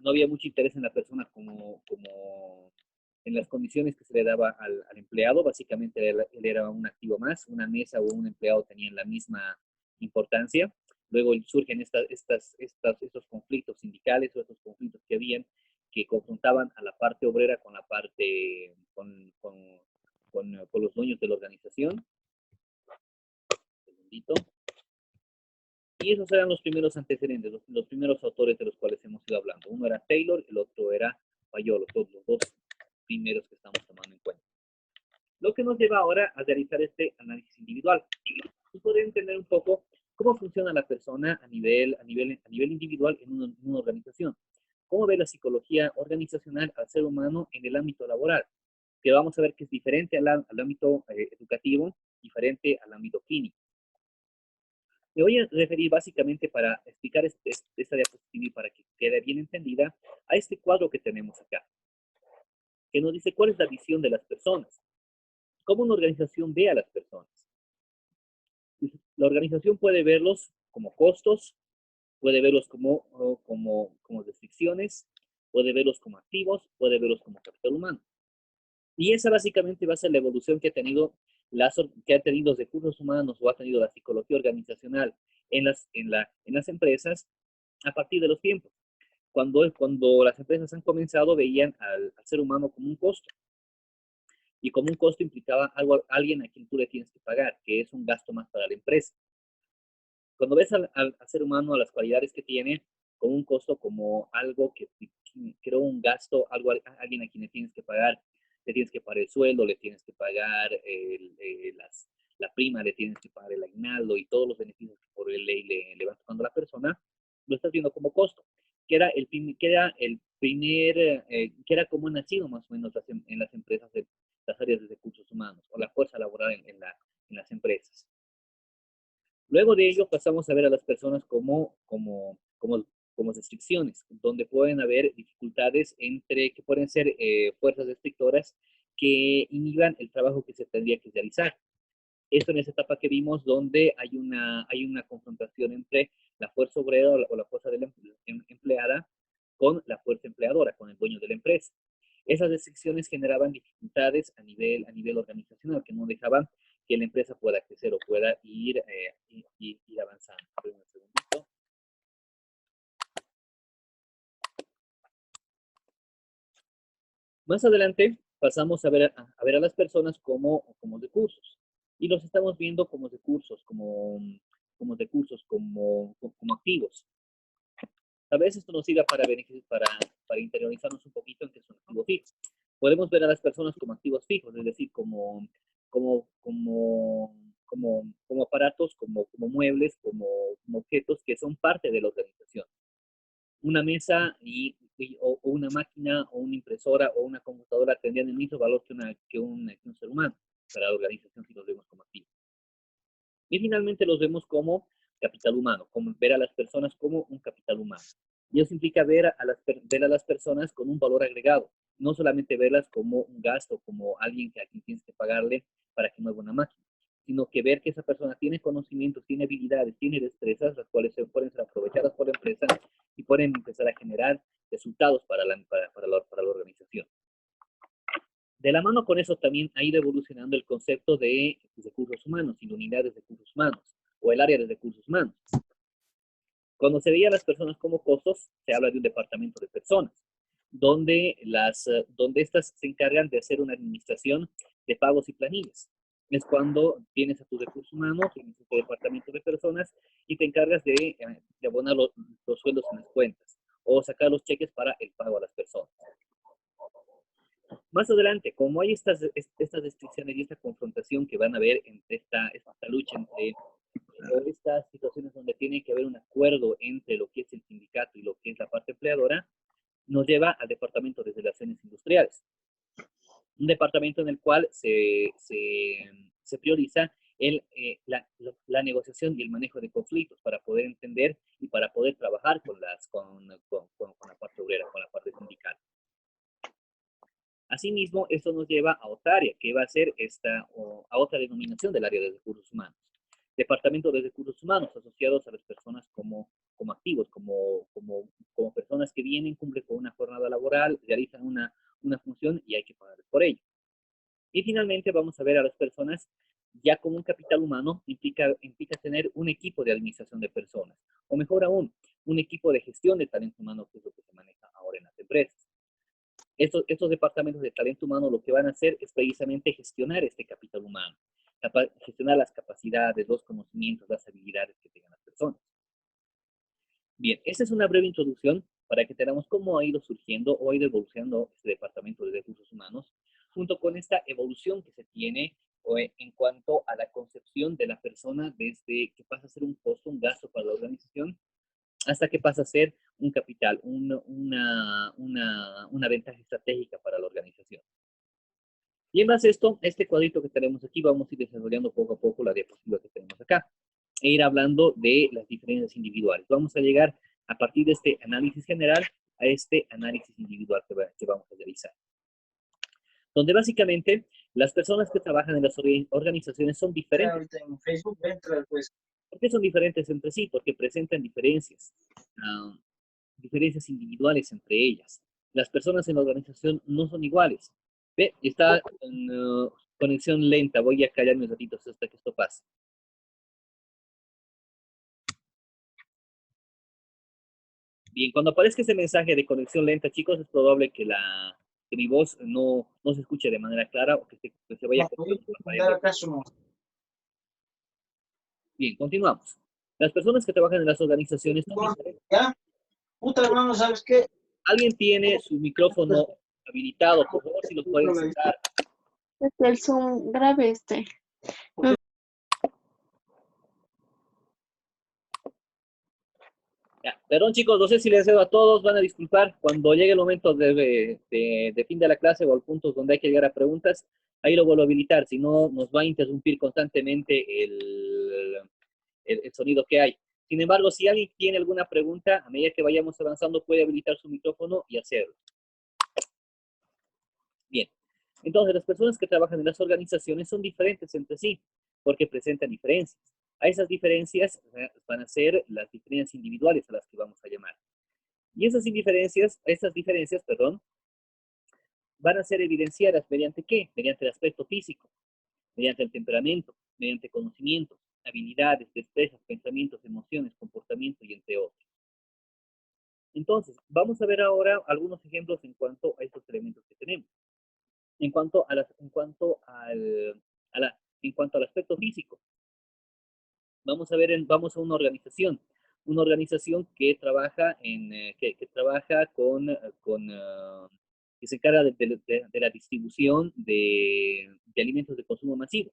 no había mucho interés en la persona como en las condiciones que se le daba al empleado. Básicamente él era un activo más, una mesa o un empleado tenían la misma importancia. Luego surgen estos conflictos sindicales o estos conflictos que habían que confrontaban a la parte obrera con la parte, con los dueños de la organización. Un segundito. Y esos eran los primeros antecedentes, los primeros autores de los cuales hemos ido hablando. Uno era Taylor, el otro era Fayol, los dos primeros que estamos tomando en cuenta. Lo que nos lleva ahora a realizar este análisis individual y poder entender un poco cómo funciona la persona a nivel individual en una organización. Cómo ve la psicología organizacional al ser humano en el ámbito laboral, que vamos a ver que es diferente al ámbito educativo, diferente al ámbito clínico. Me voy a referir básicamente para explicar esta diapositiva y para que quede bien entendida a este cuadro que tenemos acá, que nos dice cuál es la visión de las personas, cómo una organización ve a las personas. La organización puede verlos como costos, puede verlos como restricciones, puede verlos como activos, puede verlos como capital humano. Y esa básicamente va a ser la evolución que ha tenido los recursos humanos o ha tenido la psicología organizacional en las empresas a partir de los tiempos. Cuando las empresas han comenzado, veían al ser humano como un costo. Y como un costo implicaba alguien a quien tú le tienes que pagar, que es un gasto más para la empresa. Cuando ves al ser humano, a las cualidades que tiene, como un costo, como algo que creó un gasto, alguien a quien le tienes que pagar el sueldo, le tienes que pagar la prima, le tienes que pagar el aguinaldo y todos los beneficios que por ley le va tocando a la persona, lo estás viendo como costo, que era que era como ha nacido más o menos en las empresas, de las áreas de recursos humanos o la fuerza laboral en las empresas. Luego de ello pasamos a ver a las personas como restricciones, donde pueden haber dificultades que pueden ser fuerzas restrictoras que inhiban el trabajo que se tendría que realizar. Esto en esa etapa que vimos donde hay una confrontación entre la fuerza obrera o la fuerza de la empleada con la fuerza empleadora, con el dueño de la empresa. Esas restricciones generaban dificultades a nivel organizacional que no dejaban que la empresa pueda crecer o pueda ir avanzando. Un segundito. Más adelante pasamos a ver a las personas como recursos y los estamos viendo como recursos, como activos. A veces esto nos sirve para interiorizarnos un poquito en que son activos fijos. Podemos ver a las personas como activos fijos, es decir, como aparatos, como muebles, como objetos que son parte de la organización. Una mesa o una máquina o una impresora o una computadora tendrían el mismo valor que un ser humano para la organización si los vemos como activos. Y finalmente los vemos como capital humano, como ver a las personas como un capital humano. Y eso implica ver a las personas con un valor agregado, no solamente verlas como un gasto, como alguien a quien tienes que pagarle para que mueva una máquina, sino que ver que esa persona tiene conocimientos, tiene habilidades, tiene destrezas, las cuales pueden ser aprovechadas por la empresa y pueden empezar a generar resultados para la organización. De la mano con eso también ha ido evolucionando el concepto de recursos humanos y la unidad de recursos humanos o el área de recursos humanos. Cuando se veía a las personas como costos, se habla de un departamento de personas, donde estas se encargan de hacer una administración de pagos y planillas. Es cuando tienes a tus recursos humanos, tienes este departamento de personas y te encargas de abonar los sueldos en las cuentas o sacar los cheques para el pago a las personas. Más adelante, como hay estas restricciones y esta confrontación que van a haber entre esta lucha entre estas situaciones donde tiene que haber un acuerdo entre lo que es el sindicato y lo que es la parte empleadora, nos lleva al Departamento de Relaciones Industriales. Un departamento en el cual se prioriza la negociación y el manejo de conflictos para poder entender y para poder trabajar con la parte obrera, con la parte sindical. Asimismo, esto nos lleva a otra área, que va a ser a otra denominación del área de recursos humanos. Departamento de Recursos Humanos, asociados a las personas como como activos, como personas que vienen, cumplen con una jornada laboral, realizan una función y hay que pagarles por ello. Y finalmente vamos a ver a las personas ya como un capital humano, implica tener un equipo de administración de personas, o mejor aún, un equipo de gestión de talento humano, que es lo que se maneja ahora en las empresas. Estos departamentos de talento humano lo que van a hacer es precisamente gestionar este capital humano, gestionar las capacidades, los conocimientos, las habilidades que tengan las personas. Bien, esa es una breve introducción para que tengamos cómo ha ido surgiendo o ha ido evolucionando este departamento de recursos humanos, junto con esta evolución que se tiene en cuanto a la concepción de la persona desde que pasa a ser un costo, un gasto para la organización, hasta que pasa a ser un capital, una ventaja estratégica para la organización. Y en base a esto, este cuadrito que tenemos aquí, vamos a ir desarrollando poco a poco la diapositiva que tenemos acá, e ir hablando de las diferencias individuales. Vamos a llegar a partir de este análisis general a este análisis individual que vamos a realizar. Donde básicamente las personas que trabajan en las organizaciones son diferentes. Ahorita en Facebook, entra pues. ¿Por qué son diferentes entre sí? Porque presentan diferencias, diferencias individuales entre ellas. Las personas en la organización no son iguales. Ve, está en conexión lenta. Voy a callarme un ratito hasta que esto pase. Bien, cuando aparezca ese mensaje de conexión lenta, chicos, es probable que mi voz no se escuche de manera clara o que se vaya No, acaso no. Bien, continuamos. Las personas que trabajan en las organizaciones son diferentes. ¿Ya? Puta, hermano, ¿sabes qué? Alguien tiene su micrófono habilitado, por favor, si lo pueden cerrar. El Zoom grave este. Ya, perdón chicos, no sé si les cedo a todos, van a disculpar cuando llegue el momento de fin de la clase o al punto donde hay que llegar a preguntas, ahí lo vuelvo a habilitar, si no nos va a interrumpir constantemente el sonido que hay. Sin embargo, si alguien tiene alguna pregunta, a medida que vayamos avanzando puede habilitar su micrófono y hacerlo. Bien, entonces las personas que trabajan en las organizaciones son diferentes entre sí, porque presentan diferencias. A esas diferencias van a ser las diferencias individuales a las que vamos a llamar. Y esas diferencias, van a ser evidenciadas mediante ¿qué? Mediante el aspecto físico, mediante el temperamento, mediante conocimientos, habilidades, destrezas, pensamientos, emociones, comportamiento y entre otros. Entonces, vamos a ver ahora algunos ejemplos en cuanto a estos elementos que tenemos. En cuanto al aspecto físico, vamos a una organización que trabaja que trabaja que se encarga de la distribución de alimentos de consumo masivo.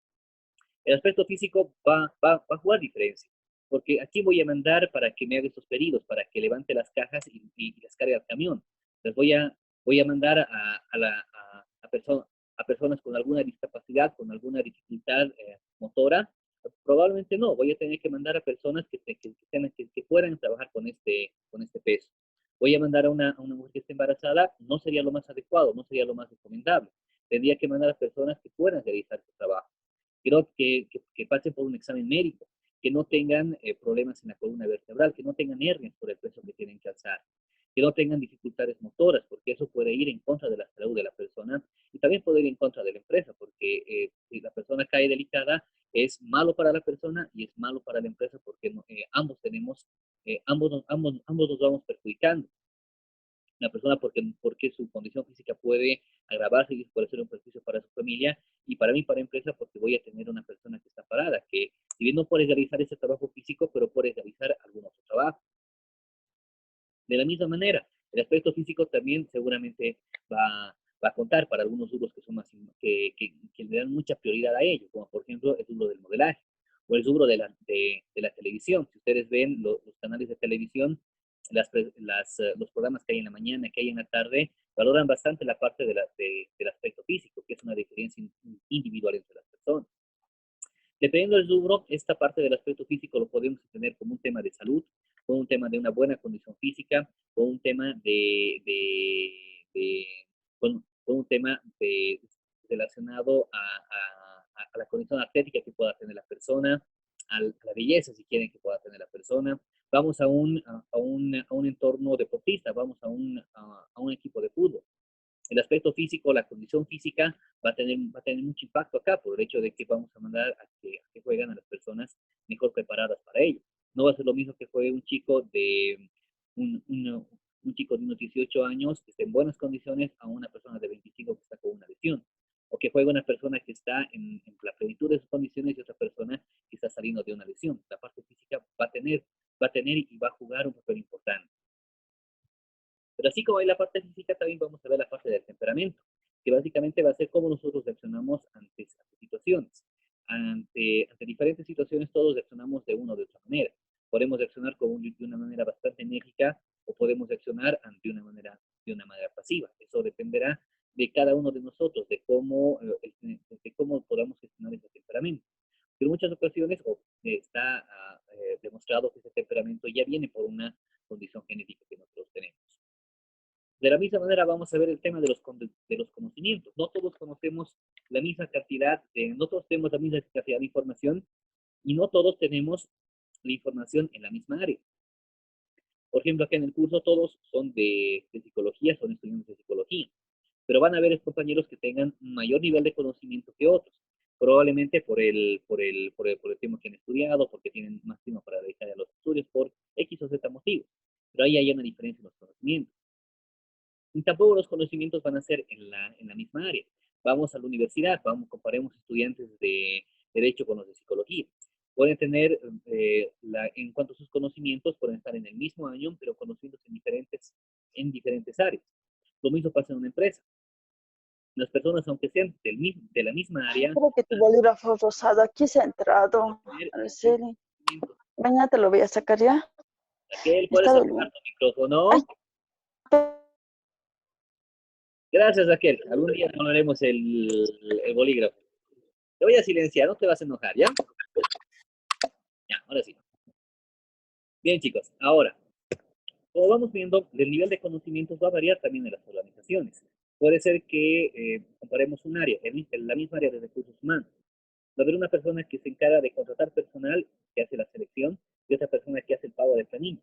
El aspecto físico va a jugar diferencia, porque aquí voy a mandar para que me haga estos pedidos, para que levante las cajas y las cargue al camión. Les voy a mandar a personas con alguna discapacidad, con alguna dificultad motora. Probablemente no, voy a tener que mandar a personas que puedan trabajar con este peso. Voy a mandar a una mujer que esté embarazada, no sería lo más adecuado, no sería lo más recomendable. Tendría que mandar a personas que puedan realizar ese trabajo. Quiero que pasen por un examen médico, que no tengan problemas en la columna vertebral, que no tengan hernias por el peso que tienen que alzar, que no tengan dificultades motoras, porque eso puede ir en contra de la salud de la persona y también puede ir en contra de la empresa, porque si la persona cae delicada, es malo para la persona y es malo para la empresa porque ambos nos vamos perjudicando. La persona porque su condición física puede agravarse y puede ser un perjuicio para su familia y para mí, para la empresa, porque voy a tener una persona que está parada, que si bien no puede realizar ese trabajo físico, pero puede realizar algún otro trabajo. De la misma manera, el aspecto físico también seguramente va a contar para algunos rubros que son que le dan mucha prioridad a ello, como por ejemplo el rubro del modelaje o el rubro de la televisión. Si ustedes ven los canales de televisión, los programas que hay en la mañana, que hay en la tarde, valoran bastante la parte del aspecto físico, que es una diferencia individual entre las personas. Dependiendo del rubro, esta parte del aspecto físico lo podemos tener como un tema de salud, como un tema de una buena condición física, o un tema con un tema relacionado a la condición atlética que pueda tener la persona, a la belleza, si quieren, que pueda tener la persona, Vamos a un entorno deportista, vamos a un equipo de fútbol. El aspecto físico, la condición física va a tener mucho impacto acá por el hecho de que vamos a mandar a que jueguen a las personas mejor preparadas para ello. No va a ser lo mismo que juegue un, un, un chico de unos 18 años que esté en buenas condiciones a una persona de 25 que está con una lesión. O que juegue una persona que está en la plenitud de sus condiciones y otra persona que está saliendo de una lesión. La parte física va a tener y va a jugar un papel importante. Pero así como hay la parte física, también vamos a ver la parte del temperamento, que básicamente va a ser cómo nosotros reaccionamos ante situaciones. Ante diferentes situaciones todos reaccionamos de una o de otra manera. Podemos reaccionar de una manera bastante enérgica o podemos reaccionar de una manera pasiva. Eso dependerá de cada uno de nosotros, de cómo podamos gestionar ese temperamento. Pero en muchas ocasiones está demostrado que ese temperamento ya viene por una condición genética que nosotros tenemos. De la misma manera vamos a ver el tema de los conocimientos. No todos conocemos la misma cantidad, no todos tenemos la misma cantidad de información y no todos tenemos la información en la misma área. Por ejemplo, aquí en el curso todos son de psicología, son estudiantes de psicología, pero van a haber compañeros que tengan un mayor nivel de conocimiento que otros, probablemente por el tema que han estudiado, porque tienen más tiempo para dedicar a los estudios, por X o Z motivos. Pero ahí hay una diferencia en los conocimientos. Y tampoco los conocimientos van a ser en la misma área. Vamos a la universidad, comparemos estudiantes de Derecho con los de Psicología. Pueden tener, en cuanto a sus conocimientos, pueden estar en el mismo año, pero conociéndose en diferentes áreas. Lo mismo pasa en una empresa. Las personas, aunque sean de la misma área, Creo que tu bolígrafo rosado aquí se ha entrado. Araceli. Mañana te lo voy a sacar ya. Raquel, ¿puedes Está apagar doliendo. tu micrófono? Ay. Gracias, Raquel. Algún día tomaremos el bolígrafo. Te voy a silenciar, no te vas a enojar, ¿ya? Ya, ahora sí. Bien, chicos, ahora, como vamos viendo, el nivel de conocimientos va a variar también en las organizaciones. Puede ser que comparemos un área, en la misma área de recursos humanos. Va a haber una persona que se encarga de contratar personal, que hace la selección, y otra persona que hace el pago de planilla.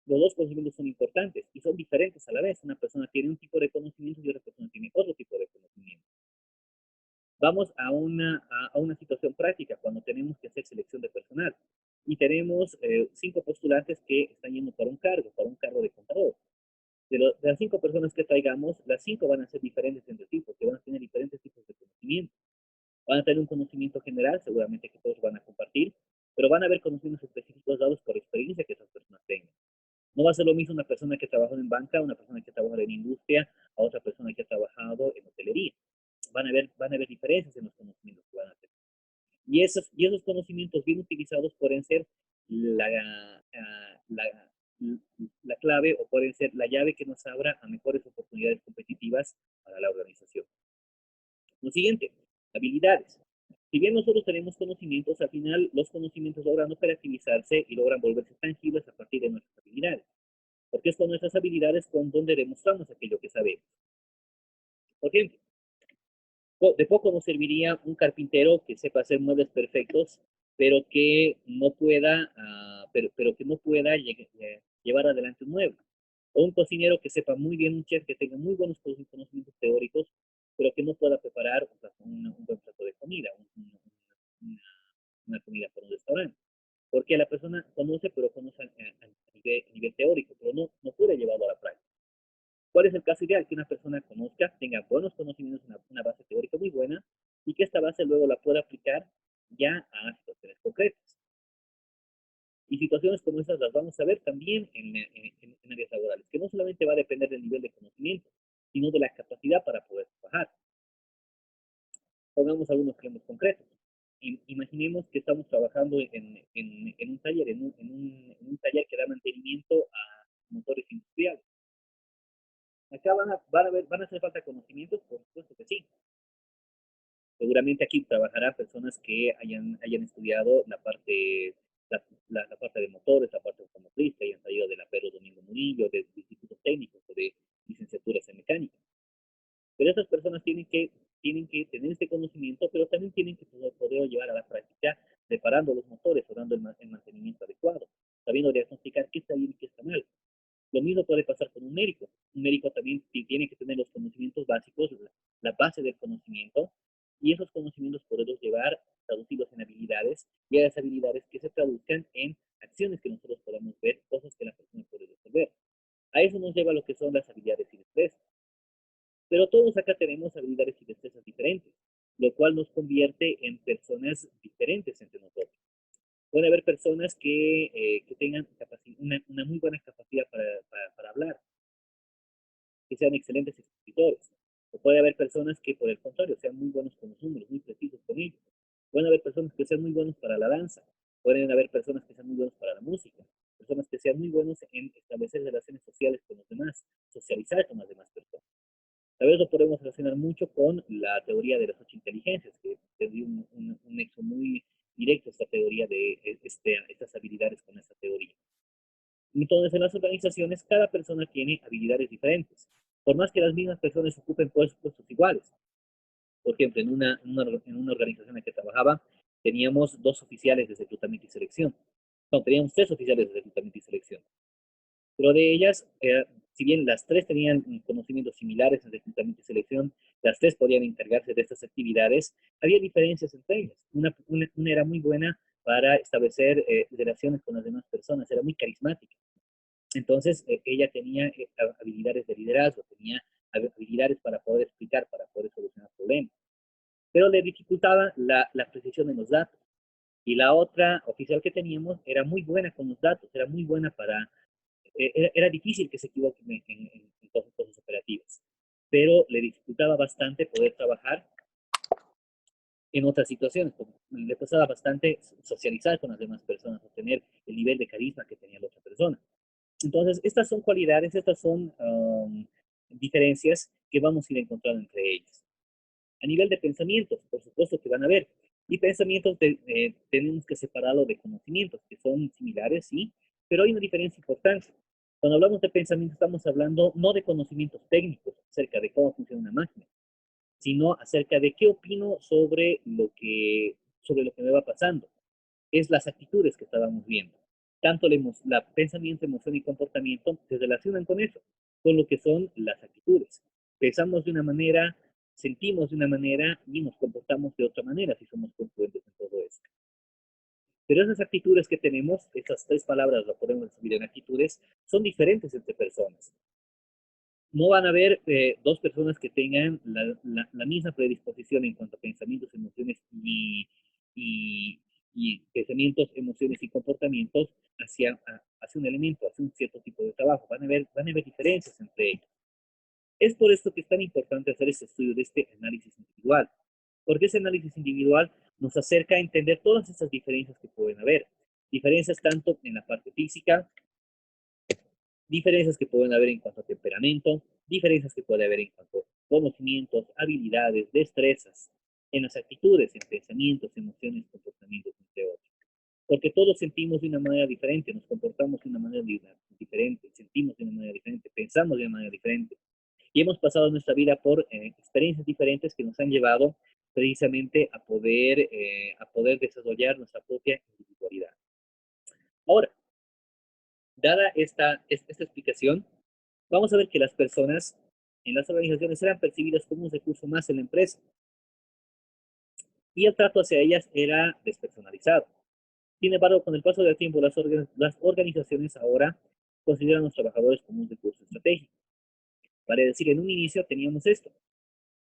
Los dos conocimientos son importantes y son diferentes a la vez. Una persona tiene un tipo de conocimiento y otra persona tiene otro tipo de conocimiento. Vamos a una situación práctica cuando tenemos que hacer selección de personal y tenemos 5 postulantes que están yendo para un cargo de contador. De las 5 personas que traigamos, las 5 van a ser diferentes entre sí, porque van a tener diferentes tipos de conocimiento. Van a tener un conocimiento general, seguramente que todos van a compartir, pero van a haber conocimientos específicos dados por experiencia que esas personas tengan. No va a ser lo mismo una persona que trabaja en banca, una persona que trabaja en industria, a otra persona que ha trabajado en hotelería. Van a haber diferencias en los conocimientos que van a tener. Y esos conocimientos bien utilizados pueden ser la, la clave o pueden ser la llave que nos abra a mejores oportunidades competitivas para la organización. Lo siguiente, habilidades. Si bien nosotros tenemos conocimientos, al final los conocimientos logran operativizarse y logran volverse tangibles a partir de nuestras habilidades. Porque es con nuestras habilidades con donde demostramos aquello que sabemos. Por ejemplo, de poco nos serviría un carpintero que sepa hacer muebles perfectos, pero que no pueda, pero que no pueda llevar adelante un mueble. O un cocinero que sepa muy bien, un chef que tenga muy buenos conocimientos teóricos, pero que no pueda preparar un buen plato de comida, una comida para un restaurante. Porque la persona conoce, pero conoce a nivel teórico, pero no puede llevarlo a la práctica. ¿Cuál es el caso ideal? Que una persona conozca, tenga buenos conocimientos, una base teórica muy buena, y que esta base luego la pueda aplicar ya a situaciones concretas. Y situaciones como estas las vamos a ver también en áreas laborales, que no solamente va a depender del nivel de conocimiento, sino de la capacidad para poder trabajar. Pongamos algunos ejemplos concretos. Imaginemos que estamos trabajando en un taller, en un taller que da mantenimiento a motores industriales. Acá van a hacer falta conocimientos, por supuesto que sí. Seguramente aquí trabajarán personas que hayan estudiado la parte de motores, la parte automotriz, que hayan salido de la Pedro Domingo Murillo, de institutos técnicos o de licenciaturas en mecánica. Pero esas personas tienen que tener este conocimiento, pero también tienen que poder llevar a la práctica reparando los motores o dando el mantenimiento adecuado. sabiendo diagnosticar qué está bien y qué está mal. Lo mismo puede pasar con un médico. Un médico también tiene que tener los conocimientos básicos, la base del conocimiento, y esos conocimientos poderlos llevar, traducirlos en habilidades, y a esas habilidades que se traduzcan en acciones que nosotros podamos ver, cosas que la persona puede resolver. A eso nos lleva lo que son las habilidades y destrezas. Pero todos acá tenemos habilidades y destrezas diferentes, lo cual nos convierte en personas diferentes entre nosotros. Puede haber personas que tengan una muy buena capacidad para hablar, que sean excelentes escritores. O puede haber personas que, por el contrario, sean muy buenos con los números, muy precisos con ellos. Pueden haber personas que sean muy buenos para la danza. Pueden haber personas que sean muy buenos para la música. Personas que sean muy buenos en establecer relaciones sociales con los demás, socializar con las demás personas. Tal vez lo podemos relacionar mucho con la teoría de las 8 inteligencias, que tendría un nexo muy directo esta teoría de estas habilidades con esta teoría. Entonces, en las organizaciones, cada persona tiene habilidades diferentes, por más que las mismas personas ocupen puestos iguales. Por ejemplo, en una organización en la que trabajaba, teníamos 2 oficiales de reclutamiento y selección. No, teníamos 3 oficiales de reclutamiento y selección. Pero de ellas, si bien las 3 tenían conocimientos similares en reclutamiento y selección, las 3 podían encargarse de estas actividades, había diferencias entre ellas. Una era muy buena para establecer relaciones con las demás personas, era muy carismática. Entonces, ella tenía habilidades de liderazgo, tenía habilidades para poder explicar, para poder solucionar problemas. Pero le dificultaba la precisión en los datos. Y la otra oficial que teníamos era muy buena con los datos, era muy buena era difícil que se equivoque en cosas operativas. Pero le dificultaba bastante poder trabajar en otras situaciones. Le pasaba bastante socializar con las demás personas, obtener el nivel de carisma que tenía la otra persona. Entonces, estas son cualidades, estas son diferencias que vamos a ir encontrando entre ellas. A nivel de pensamientos, por supuesto que van a haber. Y pensamientos tenemos que separarlo de conocimientos, que son similares, sí, pero hay una diferencia importante. Cuando hablamos de pensamiento, estamos hablando no de conocimientos técnicos acerca de cómo funciona una máquina, sino acerca de qué opino sobre lo que me va pasando. Es las actitudes que estábamos viendo. Tanto la pensamiento, emoción y comportamiento se relacionan con eso, con lo que son las actitudes. Pensamos de una manera, sentimos de una manera y nos comportamos de otra manera si somos congruentes en todo esto. Pero esas actitudes que tenemos, estas 3 palabras las podemos dividir en actitudes, son diferentes entre personas. No van a haber 2 personas que tengan la misma predisposición en cuanto a pensamientos, emociones y pensamientos, emociones y comportamientos hacia un elemento, hacia un cierto tipo de trabajo. Van a haber diferencias entre ellos. Es por esto que es tan importante hacer este estudio de este análisis individual, porque ese análisis individual nos acerca a entender todas estas diferencias que pueden haber. Diferencias tanto en la parte física, diferencias que pueden haber en cuanto a temperamento, diferencias que puede haber en cuanto a conocimientos, habilidades, destrezas, en las actitudes, en pensamientos, emociones, comportamientos, entre otros. Porque todos sentimos de una manera diferente, nos comportamos de una manera diferente, sentimos de una manera diferente, pensamos de una manera diferente. Y hemos pasado nuestra vida por experiencias diferentes que nos han llevado precisamente a poder desarrollar nuestra propia individualidad. Ahora, dada esta explicación, vamos a ver que las personas en las organizaciones eran percibidas como un recurso más en la empresa y el trato hacia ellas era despersonalizado. Sin embargo, con el paso del tiempo, las organizaciones ahora consideran a los trabajadores como un recurso estratégico. Vale decir, en un inicio teníamos esto.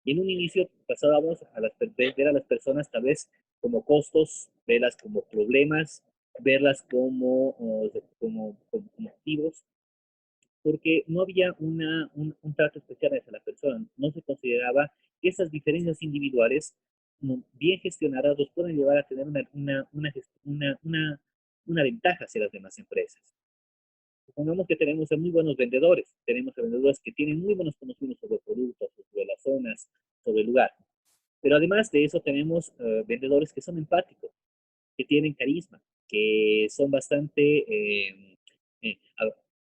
Y en un inicio pasábamos ver a las personas tal vez como costos, verlas como problemas, verlas como activos, porque no había un trato especial hacia la persona. No se consideraba que esas diferencias individuales, bien gestionadas, los pueden llevar a tener una ventaja hacia las demás empresas. Supongamos que tenemos a muy buenos vendedores, tenemos a vendedores que tienen muy buenos conocimientos sobre productos, sobre las zonas, sobre el lugar. Pero además de eso tenemos vendedores que son empáticos, que tienen carisma, que son bastante,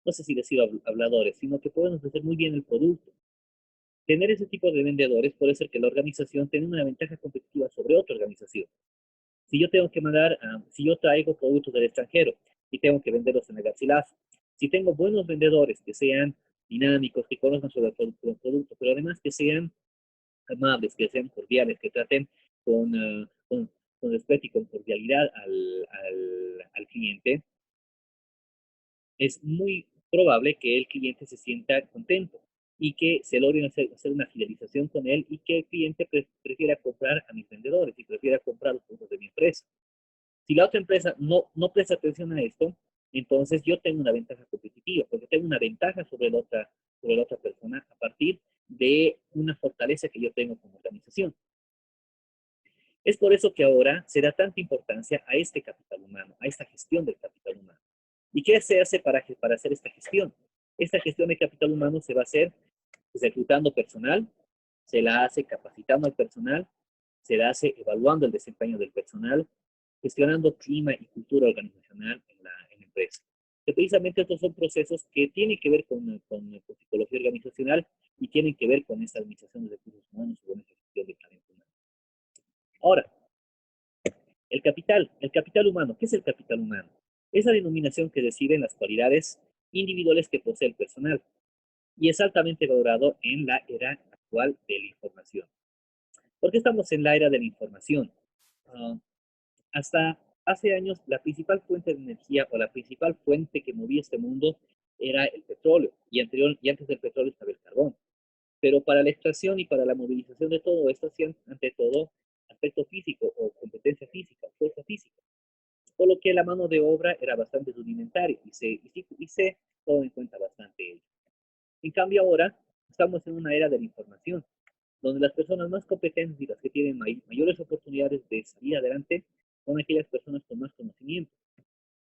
no sé si decir habladores, sino que pueden ofrecer muy bien el producto. Tener ese tipo de vendedores puede ser que la organización tenga una ventaja competitiva sobre otra organización. Si yo tengo que si yo traigo productos del extranjero y tengo que venderlos en el garcilaso. Si tengo buenos vendedores que sean dinámicos, que conozcan sobre el producto, pero además que sean amables, que sean cordiales, que traten con, con respeto y con cordialidad al cliente, es muy probable que el cliente se sienta contento y que se logre hacer una fidelización con él y que el cliente prefiera comprar a mis vendedores y prefiera comprar los productos de mi empresa. Si la otra empresa no presta atención a esto, entonces yo tengo una ventaja competitiva, porque tengo una ventaja sobre la otra persona a partir de una fortaleza que yo tengo como organización. Es por eso que ahora se da tanta importancia a este capital humano, a esta gestión del capital humano. ¿Y qué se hace para hacer esta gestión? Esta gestión de capital humano se va a hacer reclutando personal, se la hace capacitando al personal, se la hace evaluando el desempeño del personal, gestionando clima y cultura organizacional en la empresa. Que precisamente estos son procesos que tienen que ver con psicología organizacional y tienen que ver con esta administración de recursos humanos o con esta gestión de talento humano. Ahora, el capital humano. ¿Qué es el capital humano? Es la denominación que reciben las cualidades individuales que posee el personal y es altamente valorado en la era actual de la información. ¿Por qué estamos en la era de la información? Hasta hace años, la principal fuente de energía o la principal fuente que movía este mundo era el petróleo y antes del petróleo estaba el carbón. Pero para la extracción y para la movilización de todo esto hacían ante todo aspecto físico o competencia física, fuerza física. Por lo que la mano de obra era bastante rudimentaria y se tomó en cuenta bastante ello. En cambio ahora estamos en una era de la información, donde las personas más competentes y las que tienen mayores oportunidades de salir adelante son aquellas personas con más conocimiento.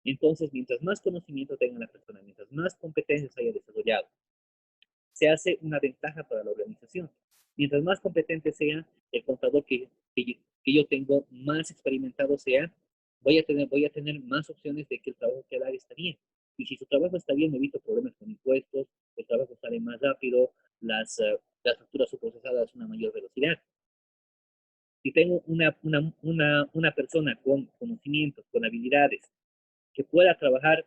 Entonces, mientras más conocimiento tenga la persona, mientras más competencias haya desarrollado, se hace una ventaja para la organización. Mientras más competente sea el contador que yo tengo, más experimentado sea, voy a tener más opciones de que el trabajo que haga está bien. Y si su trabajo está bien, me evito problemas con impuestos, el trabajo sale más rápido, las facturas son procesadas a una mayor velocidad. Si tengo una persona con conocimientos, con habilidades, que pueda trabajar,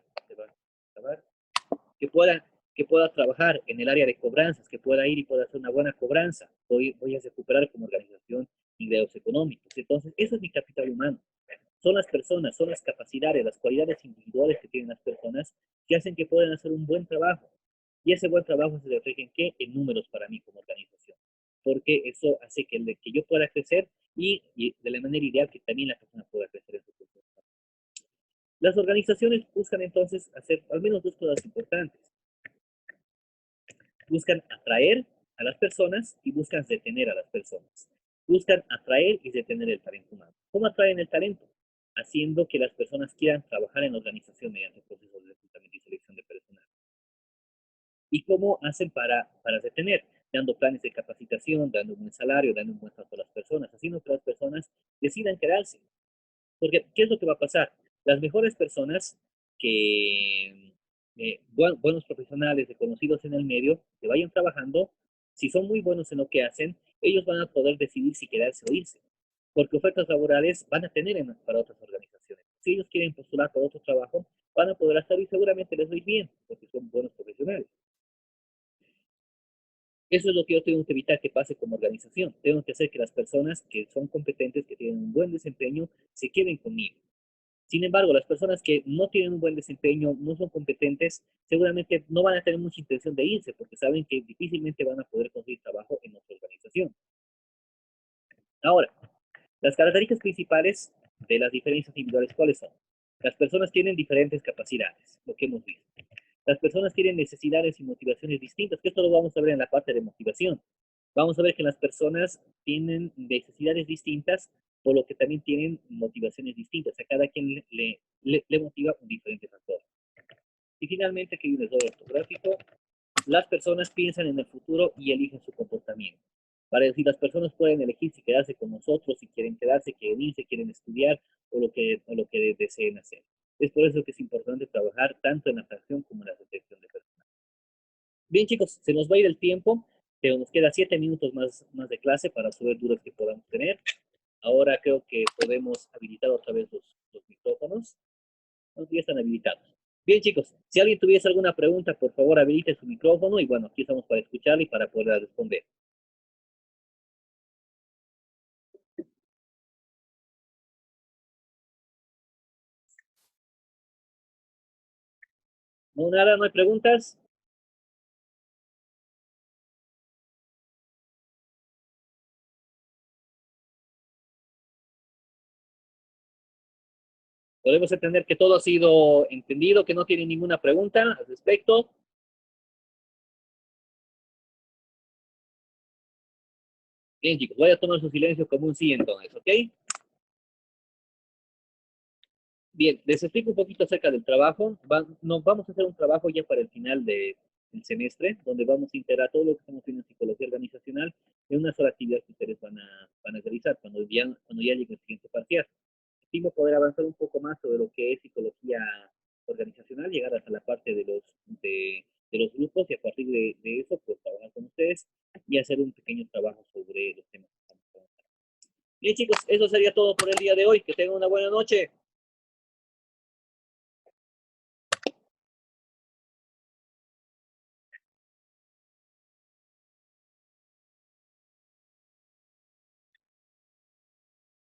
que pueda, que pueda trabajar en el área de cobranzas, que pueda ir y pueda hacer una buena cobranza, voy a recuperar como organización ingresos económicos. Entonces, eso es mi capital humano. Son las personas, son las capacidades, las cualidades individuales que tienen las personas que hacen que puedan hacer un buen trabajo. Y ese buen trabajo se refleja en qué? En números para mí como organización. Porque eso hace que yo pueda crecer y de la manera ideal que también la persona pueda crecer en su cultura. Las organizaciones buscan entonces hacer al menos dos cosas importantes. Buscan atraer a las personas y buscan retener a las personas. Buscan atraer y retener el talento humano. ¿Cómo atraen el talento? Haciendo que las personas quieran trabajar en la organización mediante procesos de reclutamiento y selección de personal. ¿Y cómo hacen para retener? Dando planes de capacitación, dando un buen salario, dando un buen trato a las personas, haciendo que las personas decidan quedarse. Porque, ¿qué es lo que va a pasar? Las mejores personas que, buenos profesionales reconocidos en el medio, que vayan trabajando, si son muy buenos en lo que hacen, ellos van a poder decidir si quedarse o irse. Porque ofertas laborales van a tener para otras organizaciones. Si ellos quieren postular para otro trabajo, van a poder hacerlo y seguramente les va a ir bien, porque son buenos profesionales. Eso es lo que yo tengo que evitar que pase como organización. Tengo que hacer que las personas que son competentes, que tienen un buen desempeño, se queden conmigo. Sin embargo, las personas que no tienen un buen desempeño, no son competentes, seguramente no van a tener mucha intención de irse porque saben que difícilmente van a poder conseguir trabajo en nuestra organización. Ahora, las características principales de las diferencias individuales, ¿cuáles son? Las personas tienen diferentes capacidades, lo que hemos visto. Las personas tienen necesidades y motivaciones distintas, que esto lo vamos a ver en la parte de motivación. Vamos a ver que las personas tienen necesidades distintas, por lo que también tienen motivaciones distintas. A cada quien le motiva un diferente factor. Y finalmente, aquí hay un error ortográfico. Las personas piensan en el futuro y eligen su comportamiento. Para decir, las personas pueden elegir si quedarse con nosotros, si quieren quedarse, quieren irse, quieren estudiar o lo que deseen hacer. Es por eso que es importante trabajar tanto en la atracción como en la detección de personas. Bien, chicos, se nos va a ir el tiempo, pero nos queda 7 minutos más de clase para resolver dudas que podamos tener. Ahora creo que podemos habilitar otra vez los micrófonos. Entonces ya están habilitados. Bien, chicos, si alguien tuviese alguna pregunta, por favor habilite su micrófono y bueno, aquí estamos para escucharle y para poder responder. No, nada, no hay preguntas. Podemos entender que todo ha sido entendido, que no tiene ninguna pregunta al respecto. Bien, chicos, voy a tomar su silencio como un sí entonces, ¿ok? Bien, les explico un poquito acerca del trabajo. Nos vamos a hacer un trabajo ya para el final del semestre, donde vamos a integrar todo lo que estamos viendo en psicología organizacional en una sola actividad que ustedes van a realizar cuando ya llegue el siguiente parcial. Estimo poder avanzar un poco más sobre lo que es psicología organizacional, llegar hasta la parte de los grupos y a partir de eso, pues trabajar con ustedes y hacer un pequeño trabajo sobre los temas que estamos trabajando. Bien, chicos, eso sería todo por el día de hoy. Que tengan una buena noche.